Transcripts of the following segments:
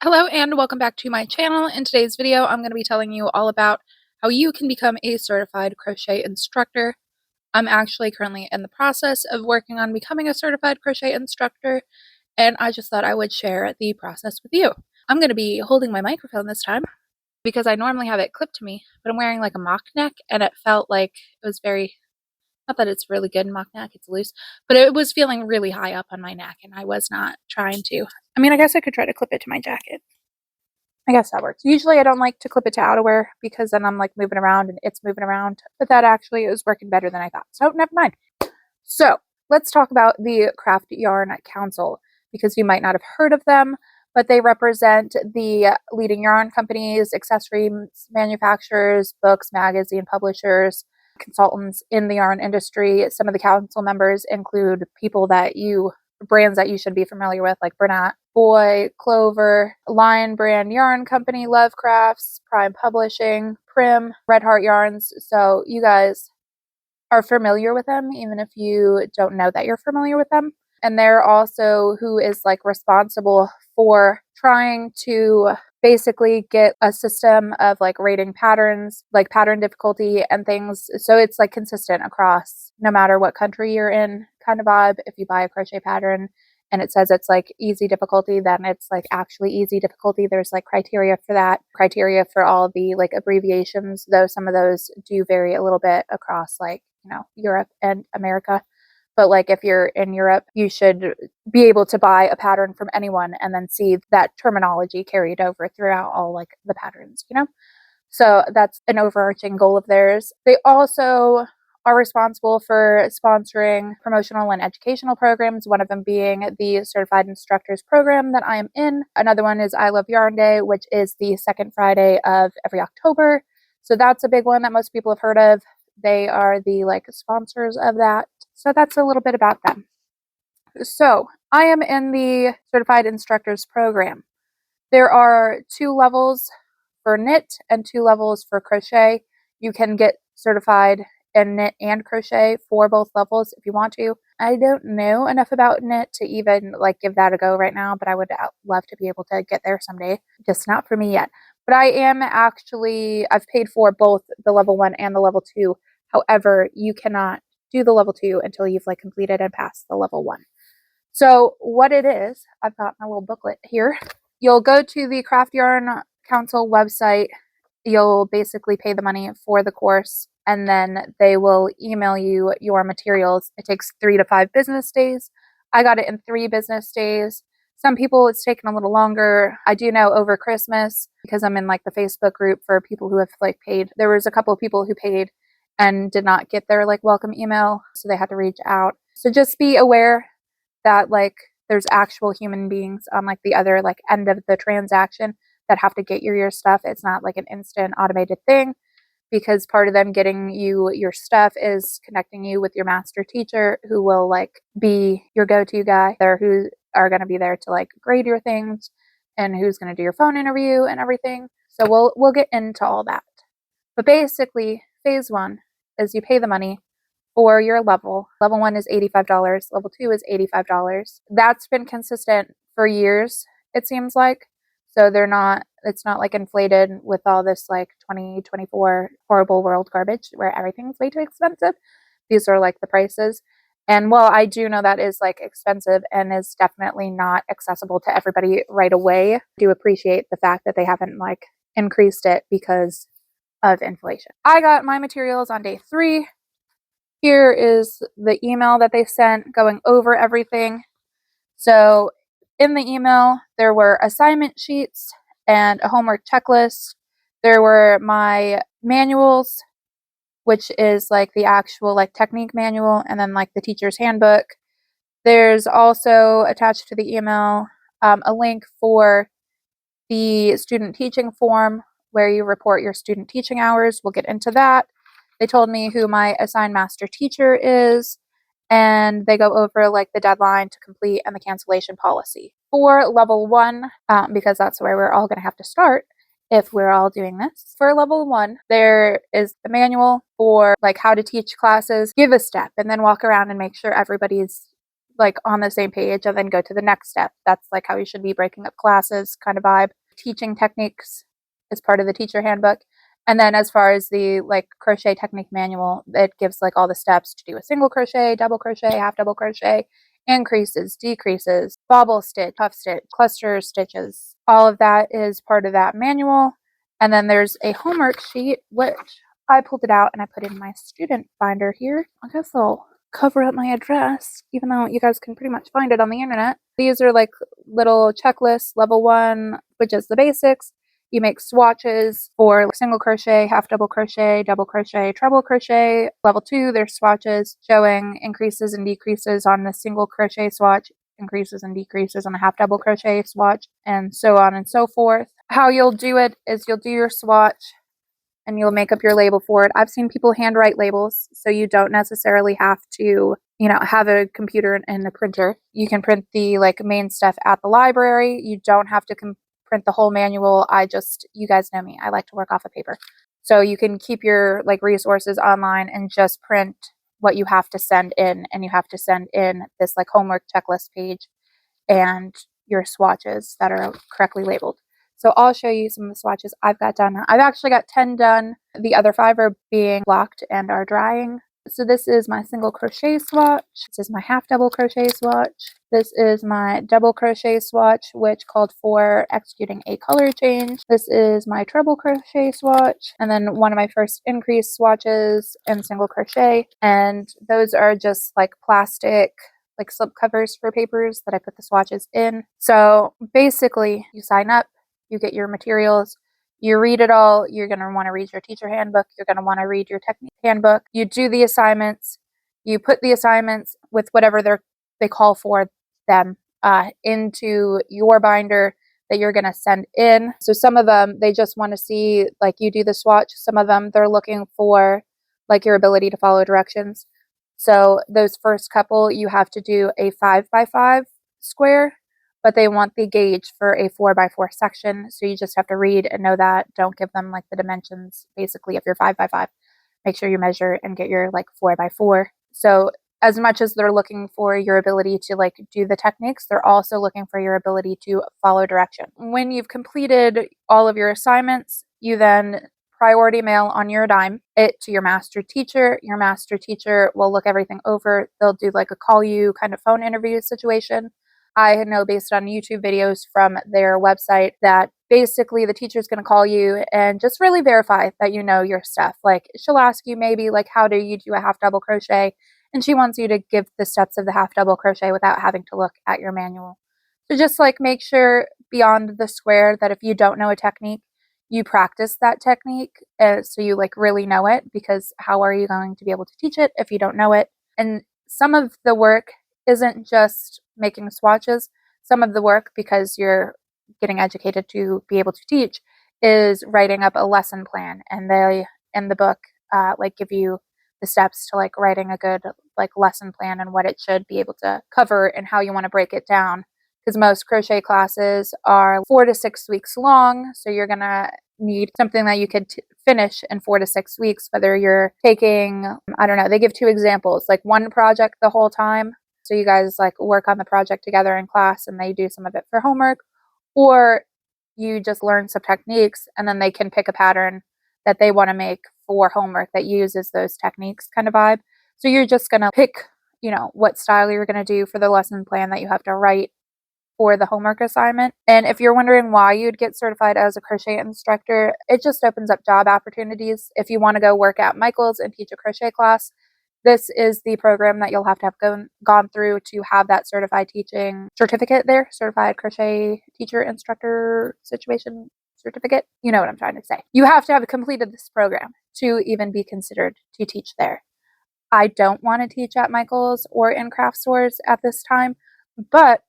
Hello and welcome back to my channel. In today's video, I'm going to be telling you all about how you can become a certified crochet instructor. I'm actually currently in the process of working on becoming a certified crochet instructor, and I just thought I would share the process with you. I'm going to be holding my microphone this time because I normally have it clipped to me, but I'm wearing like a mock neck, and it felt like it was very, not that it's really good mock neck, it's loose, but it was feeling really high up on my neck, and I was not trying to. I mean, I guess I could try to clip it to my jacket. I guess that works. Usually I don't like to clip it to outerwear because then I'm like moving around and it's moving around, but that actually is working better than I thought. So never mind. So let's talk about the Craft Yarn Council because you might not have heard of them, but they represent the leading yarn companies, accessories manufacturers, books, magazine publishers, consultants in the yarn industry. Some of the council members include brands that you should be familiar with, like Bernat, Boy, Clover, Lion Brand Yarn Company, Love Crafts, Prime Publishing, Prim, Red Heart Yarns. So you guys are familiar with them, even if you don't know that you're familiar with them. And they're also who is like responsible for trying to basically get a system of like rating patterns, like pattern difficulty and things. So it's like consistent across no matter what country you're in kind of vibe. If you buy a crochet pattern and it says it's like easy difficulty, then it's like actually easy difficulty. There's like criteria for that, criteria for all the like abbreviations, though some of those do vary a little bit across like, Europe and America. But like if you're in Europe, you should be able to buy a pattern from anyone and then see that terminology carried over throughout all like the patterns, So that's an overarching goal of theirs. They also are responsible for sponsoring promotional and educational programs, one of them being the Certified Instructors program that I am in. Another one is I Love Yarn Day, which is the second Friday of every October. So that's a big one that most people have heard of. They are the like sponsors of that. So that's a little bit about them. So I am in the Certified Instructors program. There are 2 levels for knit and 2 levels for crochet. You can get certified in knit and crochet for both levels if you want to. I don't know enough about knit to even like give that a go right now, but I would love to be able to get there someday. Just not for me yet. But I've paid for both the level 1 and the level 2. However, you cannot do the level 2 until you've like completed and passed the level 1. So what it is, I've got my little booklet here. You'll go to the Craft Yarn Council website. You'll basically pay the money for the course, and then they will email you your materials. It takes 3 to 5 business days. I got it in 3 business days. Some people it's taken a little longer. I do know over Christmas, because I'm in like the Facebook group for people who have like paid. There was a couple of people who paid and did not get their like welcome email, so they had to reach out. So just be aware that like there's actual human beings on like the other like end of the transaction that have to get your stuff. It's not like an instant automated thing, because part of them getting you your stuff is connecting you with your master teacher who will like be your go-to guy there, who are going to be there to like grade your things and who's going to do your phone interview and everything. So we'll get into all that. But basically, phase 1 is you pay the money for your level. Level 1 is $85. Level 2 is $85. That's been consistent for years, it seems like. So it's not like inflated with all this like 2024 horrible world garbage where everything's way too expensive. These are like the prices. And while I do know that is like expensive and is definitely not accessible to everybody right away, I do appreciate the fact that they haven't like increased it because of inflation. I got my materials on day 3. Here is the email that they sent going over everything. So in the email, there were assignment sheets and a homework checklist. There were my manuals, which is like the actual like technique manual, and then like the teacher's handbook. There's also attached to the email a link for the student teaching form where you report your student teaching hours. We'll get into that. They told me who my assigned master teacher is, and they go over like the deadline to complete and the cancellation policy. For level 1, because that's where we're all going to have to start if we're all doing this. For level 1, there is the manual for like how to teach classes, give a step, and then walk around and make sure everybody's like on the same page and then go to the next step. That's like how you should be breaking up classes kind of vibe. Teaching techniques is part of the teacher handbook. And then as far as the like crochet technique manual, it gives like all the steps to do a single crochet, double crochet, half double crochet, increases, decreases, bobble stitch, puff stitch, cluster stitches. All of that is part of that manual. And then there's a homework sheet, which I pulled it out and I put in my student binder here. I guess I'll cover up my address, even though you guys can pretty much find it on the internet. These are like little checklists. Level 1, which is the basics. You make swatches for single crochet, half double crochet, double crochet, treble crochet. Level 2, there's swatches showing increases and decreases on the single crochet swatch, increases and decreases on a half double crochet swatch, and so on and so forth. How you'll do it is you'll do your swatch and you'll make up your label for it. I've seen people handwrite labels, so you don't necessarily have to, have a computer and a printer. You can print the like main stuff at the library. You don't have to print the whole manual. You guys know me, I like to work off of paper. So you can keep your like resources online and just print what you have to send in, and you have to send in this like homework checklist page and your swatches that are correctly labeled. So I'll show you some of the swatches I've got done. I've actually got 10 done. The other 5 are being blocked and are drying. So this is my single crochet swatch. This is my half double crochet swatch. This is my double crochet swatch, which called for executing a color change. This is my treble crochet swatch, and then one of my first increase swatches in single crochet. And those are just like plastic like slip covers for papers that I put the swatches in. So basically you sign up, you get your materials, you read it all. You're going to want to read your teacher handbook. You're going to want to read your technique handbook. You do the assignments. You put the assignments with whatever they call for them into your binder that you're going to send in. So some of them, they just want to see like you do the swatch. Some of them, they're looking for like your ability to follow directions. So those first couple, you have to do a 5x5 square, but they want the gauge for a 4x4 section. So you just have to read and know that. Don't give them like the dimensions basically of your 5x5. Make sure you measure and get your like 4x4. So as much as they're looking for your ability to like do the techniques, they're also looking for your ability to follow direction. When you've completed all of your assignments, you then priority mail on your dime it to your master teacher. Your master teacher will look everything over. They'll do like a call you kind of phone interview situation. I know based on YouTube videos from their website that basically the teacher's going to call you and just really verify that you know your stuff. Like she'll ask you maybe like, how do you do a half double crochet? And she wants you to give the steps of the half double crochet without having to look at your manual. So just like make sure beyond the square that if you don't know a technique, you practice that technique so you like really know it, because how are you going to be able to teach it if you don't know it? And some of the work isn't just making swatches. Some of the work, because you're getting educated to be able to teach, is writing up a lesson plan. And they, in the book, like give you the steps to like writing a good like lesson plan and what it should be able to cover and how you want to break it down. Because most crochet classes are 4 to 6 weeks long. So you're going to need something that you could finish in 4 to 6 weeks, whether you're taking, I don't know, they give 2 examples, like one project the whole time. So you guys like work on the project together in class and they do some of it for homework, or you just learn some techniques and then they can pick a pattern that they want to make for homework that uses those techniques kind of vibe. So you're just going to pick, what style you're going to do for the lesson plan that you have to write for the homework assignment. And if you're wondering why you'd get certified as a crochet instructor, it just opens up job opportunities. If you want to go work at Michael's and teach a crochet class, this is the program that you'll have to have gone through to have that certified teaching certificate there, certified crochet teacher instructor situation certificate. You know what I'm trying to say. You have to have completed this program to even be considered to teach there. I don't want to teach at Michael's or in craft stores at this time, but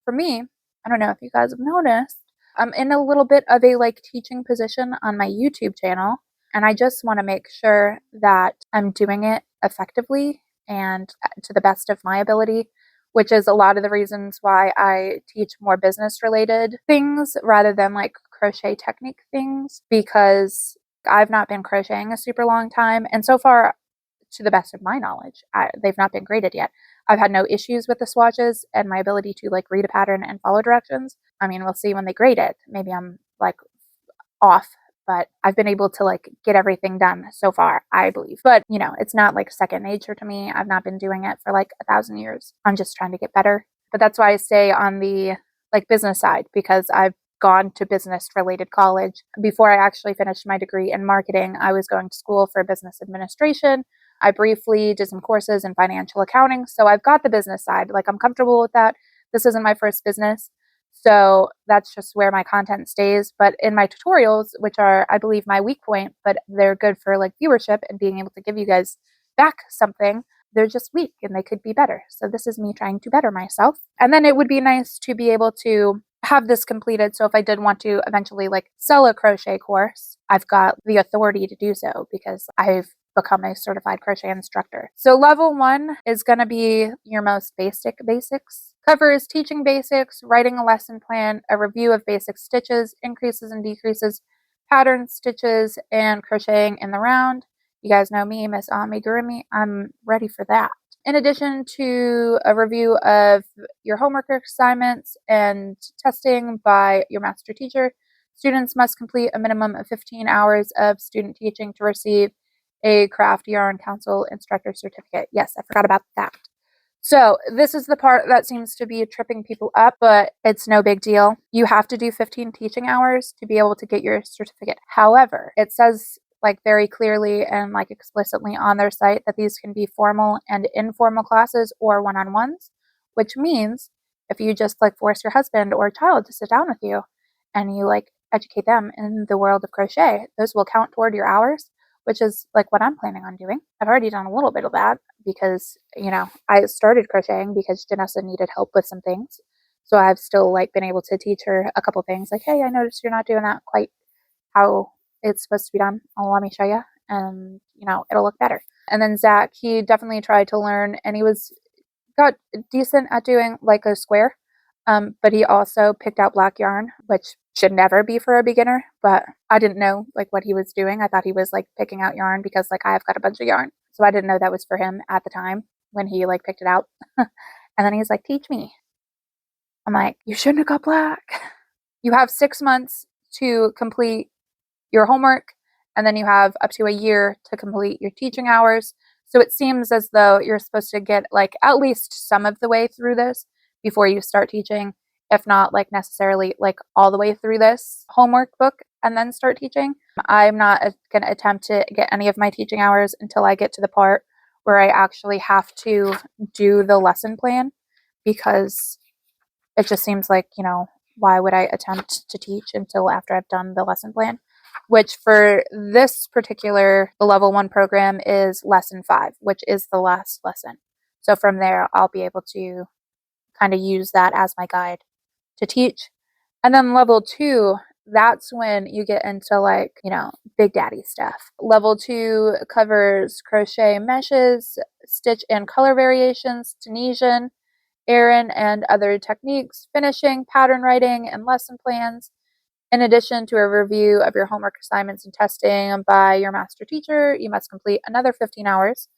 for me, I don't know if you guys have noticed, I'm in a little bit of a like teaching position on my YouTube channel, and I just want to make sure that I'm doing it effectively and to the best of my ability, which is a lot of the reasons why I teach more business related things rather than like crochet technique things, because I've not been crocheting a super long time, and so far, to the best of my knowledge, they've not been graded yet. I've had no issues with the swatches and my ability to like read a pattern and follow directions. I mean, we'll see when they grade it. Maybe I'm like off, but I've been able to like get everything done so far, I believe. But you know, it's not like second nature to me. I've not been doing it for like 1,000 years. I'm just trying to get better. But that's why I stay on the like business side, because I've gone to business related college. Before I actually finished my degree in marketing, I was going to school for business administration. I briefly did some courses in financial accounting. So I've got the business side. Like I'm comfortable with that. This isn't my first business. So that's just where my content stays. But in my tutorials, which are, I believe, my weak point, but they're good for like viewership and being able to give you guys back something, they're just weak and they could be better. So this is me trying to better myself. And then it would be nice to be able to have this completed. So if I did want to eventually like sell a crochet course, I've got the authority to do so because I've become a certified crochet instructor. So level 1 is going to be your most basic basics. Covers teaching basics, writing a lesson plan, a review of basic stitches, increases and decreases, pattern stitches, and crocheting in the round. You guys know me, Miss Amigurumi. I'm ready for that. In addition to a review of your homework assignments and testing by your master teacher, students must complete a minimum of 15 hours of student teaching to receive a Craft Yarn Council Instructor Certificate. Yes, I forgot about that. So this is the part that seems to be tripping people up, but it's no big deal. You have to do 15 teaching hours to be able to get your certificate. However, it says like very clearly and like explicitly on their site that these can be formal and informal classes or one-on-ones, which means if you just like force your husband or child to sit down with you and you like educate them in the world of crochet, those will count toward your hours, which is like what I'm planning on doing. I've already done a little bit of that because, you know, I started crocheting because Janessa needed help with some things. So I've still like been able to teach her a couple things like, hey, I noticed you're not doing that quite how it's supposed to be done. Oh, let me show you. And, you know, it'll look better. And then Zach, he definitely tried to learn and he got decent at doing like a square. But he also picked out black yarn, which should never be for a beginner, but I didn't know like what he was doing. I thought he was like picking out yarn because like I've got a bunch of yarn. So I didn't know that was for him at the time when he like picked it out. And then he's like, teach me. I'm like, you shouldn't have got black. You have 6 months to complete your homework, and then you have up to a year to complete your teaching hours. So it seems as though you're supposed to get like at least some of the way through this before you start teaching, if not like necessarily like all the way through this homework book and then start teaching. I'm not going to attempt to get any of my teaching hours until I get to the part where I actually have to do the lesson plan, because it just seems like, you know, why would I attempt to teach until after I've done the lesson plan? Which for this particular level 1 program is lesson 5, which is the last lesson. So from there, I'll be able to kind of use that as my guide to teach. And then level 2, that's when you get into like, you know, big daddy stuff. Level 2 covers crochet meshes, stitch and color variations, Tunisian, Aran, and other techniques, finishing, pattern writing, and lesson plans. In addition to a review of your homework assignments and testing by your master teacher, you must complete another 15 hours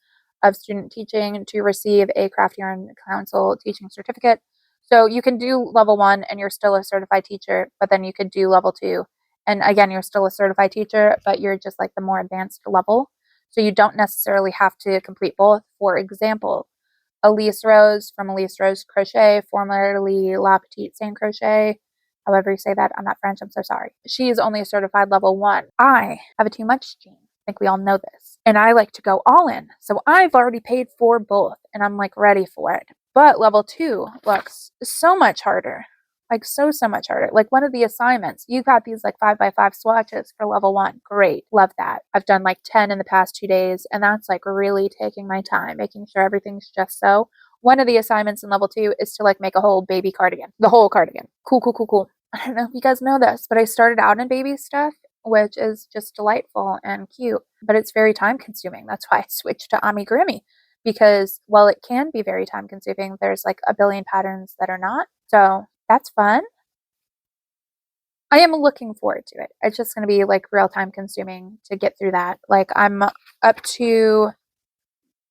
of student teaching to receive a Craft Yarn Council teaching certificate. So you can do level 1 and you're still a certified teacher, but then you could do level 2. And again, you're still a certified teacher, but you're just like the more advanced level. So you don't necessarily have to complete both. For example, Elise Rose from Elise Rose Crochet, formerly La Petite Saint Crochet, however you say that, I'm not French, I'm so sorry. She is only a certified level 1. I have a too much gene. I think we all know this. And I like to go all in. So I've already paid for both and I'm like ready for it. But level 2 looks so much harder. Like so much harder. Like one of the assignments, you got these like 5x5 swatches for level 1. Great. Love that. I've done like 10 in the past 2 days. And that's like really taking my time, making sure everything's just so. One of the assignments in level 2 is to like make a whole baby cardigan. The whole cardigan. Cool. I don't know if you guys know this, but I started out in baby stuff, which is just delightful and cute, but it's very time consuming. That's why I switched to amigurumi, because while it can be very time consuming, there's like a billion patterns that are not. So that's fun. I am looking forward to it. It's just going to be like real time consuming to get through that. Like I'm up to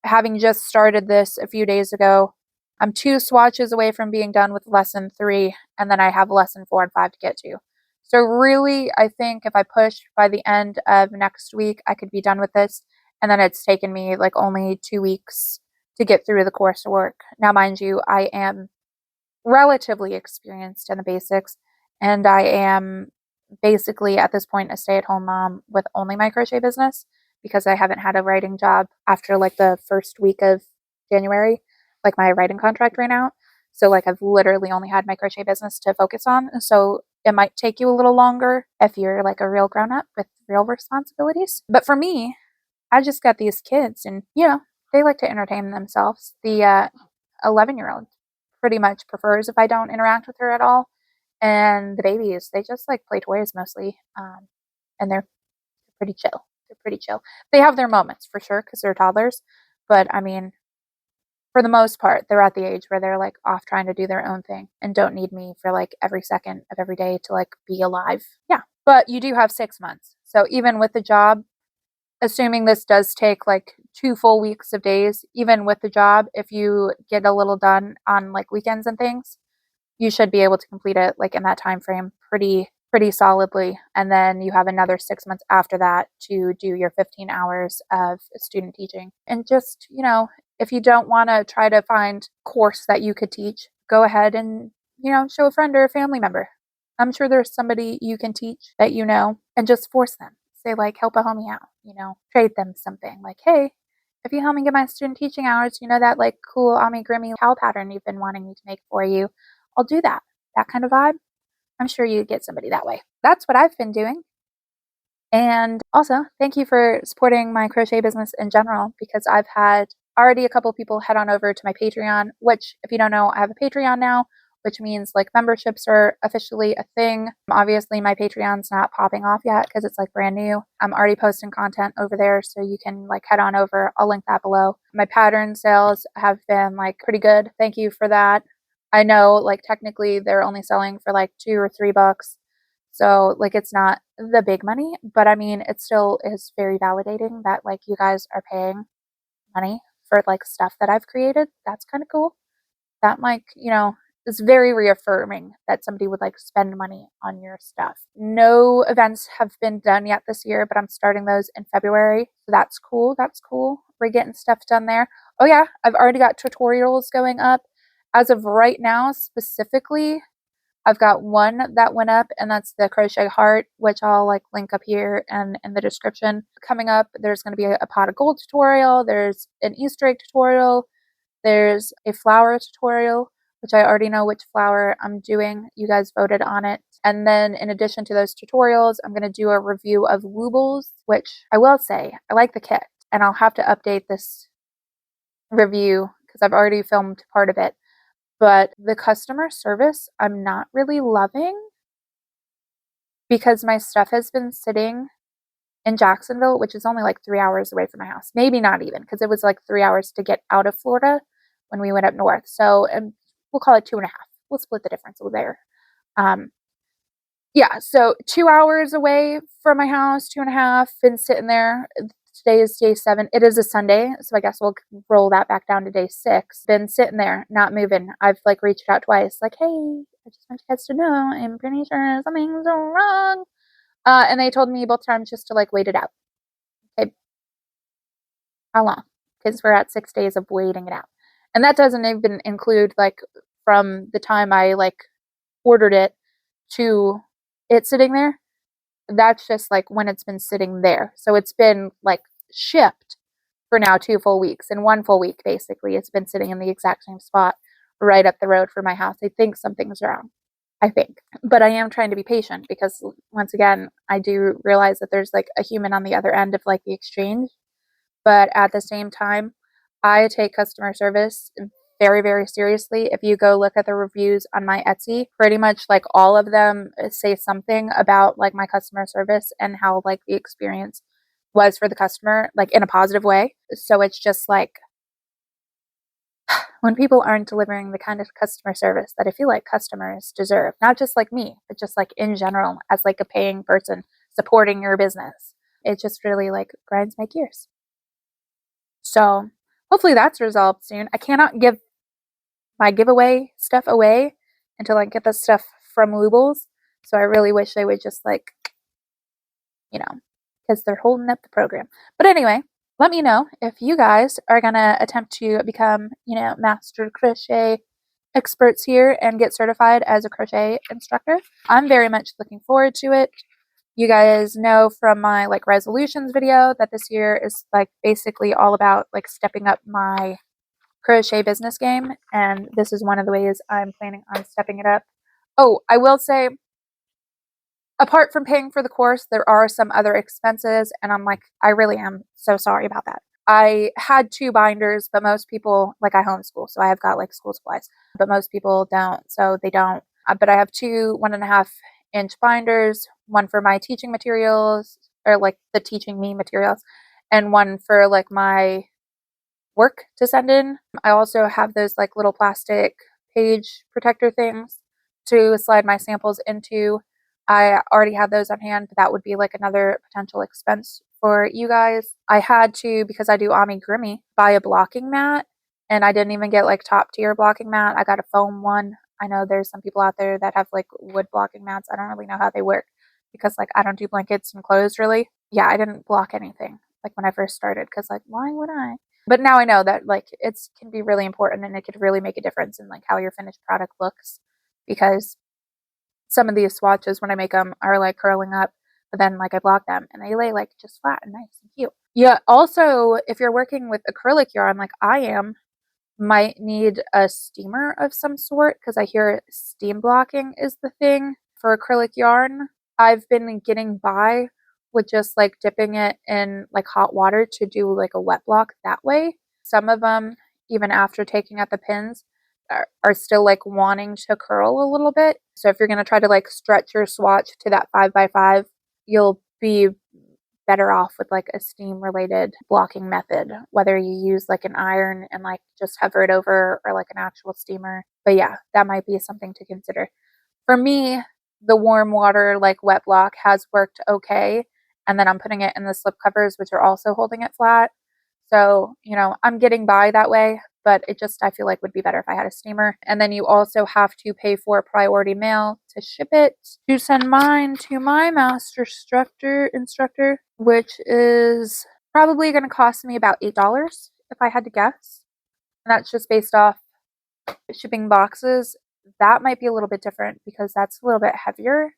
having just started this a few days ago. I'm 2 swatches away from being done with lesson 3, and then I have lesson 4 and 5 to get to. So really, I think if I push by the end of next week, I could be done with this, and then it's taken me like only 2 weeks to get through the coursework. Now, mind you, I am relatively experienced in the basics, and I am basically at this point a stay-at-home mom with only my crochet business because I haven't had a writing job after like the first week of January. Like my writing contract ran out. So like I've literally only had my crochet business to focus on. So it might take you a little longer if you're like a real grown up with real responsibilities. But for me, I just got these kids and they like to entertain themselves. The 11-year-old pretty much prefers if I don't interact with her at all. And the babies, they just like play toys mostly. And they're pretty chill. They're pretty chill. They have their moments for sure because they're toddlers. But I mean, for the most part, they're at the age where they're like off trying to do their own thing and don't need me for like every second of every day to like be alive. Yeah. But you do have 6 months. So even with the job, assuming this does take like 2 full weeks of days, even with the job, if you get a little done on like weekends and things, you should be able to complete it like in that time frame pretty solidly. And then you have another 6 months after that to do your 15 hours of student teaching. And just, if you don't want to try to find course that you could teach, go ahead and, show a friend or a family member. I'm sure there's somebody you can teach that and just force them. Say like, help a homie out, trade them something like, hey, if you help me get my student teaching hours, that like cool amigurumi cowl pattern you've been wanting me to make for you, I'll do that. That kind of vibe. I'm sure you get somebody that way. That's what I've been doing. And also, thank you for supporting my crochet business in general because I've had already a couple people head on over to my Patreon, which, if you don't know, I have a Patreon now, which means like memberships are officially a thing. Obviously, my Patreon's not popping off yet because it's like brand new. I'm already posting content over there, so you can like head on over. I'll link that below. My pattern sales have been like pretty good. Thank you for that. I know like technically they're only selling for like $2 or $3. So like it's not the big money, but I mean it still is very validating that like you guys are paying money for like stuff that I've created. That's kind of cool. That like, is very reaffirming that somebody would like spend money on your stuff. No events have been done yet this year, but I'm starting those in February. So that's cool. That's cool. We're getting stuff done there. Oh yeah, I've already got tutorials going up. As of right now, specifically, I've got one that went up, and that's the Crochet Heart, which I'll like link up here and in the description. Coming up, there's going to be a pot of gold tutorial. There's an Easter egg tutorial. There's a flower tutorial, which I already know which flower I'm doing. You guys voted on it. And then in addition to those tutorials, I'm going to do a review of Woobles, which I will say, I like the kit. And I'll have to update this review because I've already filmed part of it. But the customer service, I'm not really loving because my stuff has been sitting in Jacksonville, which is only like 3 hours away from my house. Maybe not even because it was like 3 hours to get out of Florida when we went up north. So we'll call it 2.5. We'll split the difference over there. Yeah, so 2 hours away from my house, 2.5, been sitting there. Today is day 7. It is a Sunday, so I guess we'll roll that back down to day 6. Been sitting there, not moving. I've like reached out twice, like, hey, I just want you guys to know I'm pretty sure something's wrong. And they told me both times just to like wait it out. Okay, how long? Because we're at 6 days of waiting it out. And that doesn't even include like from the time I like ordered it to it sitting there. That's just like when it's been sitting there. So it's been like shipped for now 2 full weeks. And 1 full week, basically, it's been sitting in the exact same spot right up the road from my house. I think something's wrong. I think. But I am trying to be patient because once again, I do realize that there's like a human on the other end of like the exchange. But at the same time, I take customer service very, very seriously. If you go look at the reviews on my Etsy, pretty much like all of them say something about like my customer service and how like the experience was for the customer, like in a positive way. So it's just like when people aren't delivering the kind of customer service that I feel like customers deserve, not just like me, but just like in general as like a paying person supporting your business, it just really like grinds my gears. So hopefully that's resolved soon. I cannot give my giveaway stuff away until I get the stuff from Loobles. So I really wish they would just like, you know, because they're holding up the program. But anyway, let me know if you guys are going to attempt to become, master crochet experts here and get certified as a crochet instructor. I'm very much looking forward to it. You guys know from my like resolutions video that this year is like basically all about like stepping up my crochet business game, and this is one of the ways I'm planning on stepping it up. Oh, I will say, apart from paying for the course, there are some other expenses, and I really am so sorry about that. I had 2 binders, but most people, like I homeschool, so I have got like school supplies, but most people don't, so they don't. But I have 2 1.5-inch binders, one for my teaching materials, or like the teaching me materials, and one for like my work to send in. I also have those like little plastic page protector things to slide my samples into. I already have those on hand, but that would be like another potential expense for you guys. I had to, because I do amigurumi, buy a blocking mat, and I didn't even get like top tier blocking mat. I got a foam one. I know there's some people out there that have like wood blocking mats. I don't really know how they work because like I don't do blankets and clothes really. Yeah, I didn't block anything like when I first started because like why would I? But now I know that like it's can be really important, and it could really make a difference in like how your finished product looks, because some of these swatches when I make them are like curling up, but then like I block them and they lay like just flat and nice and cute. Yeah, also if you're working with acrylic yarn like I am, might need a steamer of some sort because I hear steam blocking is the thing for acrylic yarn. I've been getting by with just like dipping it in like hot water to do like a wet block that way. Some of them, even after taking out the pins, are still like wanting to curl a little bit. So if you're going to try to like stretch your swatch to that 5x5, you'll be better off with like a steam related blocking method, whether you use like an iron and like just hover it over or like an actual steamer. But yeah, that might be something to consider. For me, the warm water like wet block has worked okay, and then I'm putting it in the slip covers, which are also holding it flat. So, I'm getting by that way, but it just, I feel like would be better if I had a steamer. And then you also have to pay for priority mail to ship it, to send mine to my master instructor, which is probably going to cost me about $8 if I had to guess. And that's just based off shipping boxes. That might be a little bit different because that's a little bit heavier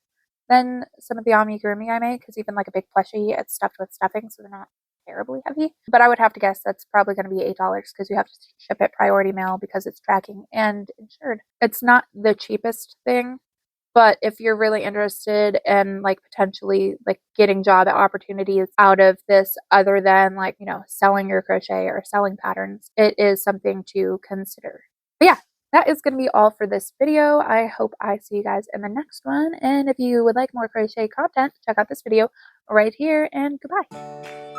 than some of the amigurumi I make, because even like a big plushie, it's stuffed with stuffing, so they're not terribly heavy. But I would have to guess that's probably going to be $8 because you have to ship it priority mail because it's tracking and insured. It's not the cheapest thing, but if you're really interested in like potentially like getting job opportunities out of this other than like, selling your crochet or selling patterns, it is something to consider. But yeah, that is going to be all for this video. I hope I see you guys in the next one. And if you would like more crochet content, check out this video right here, and goodbye.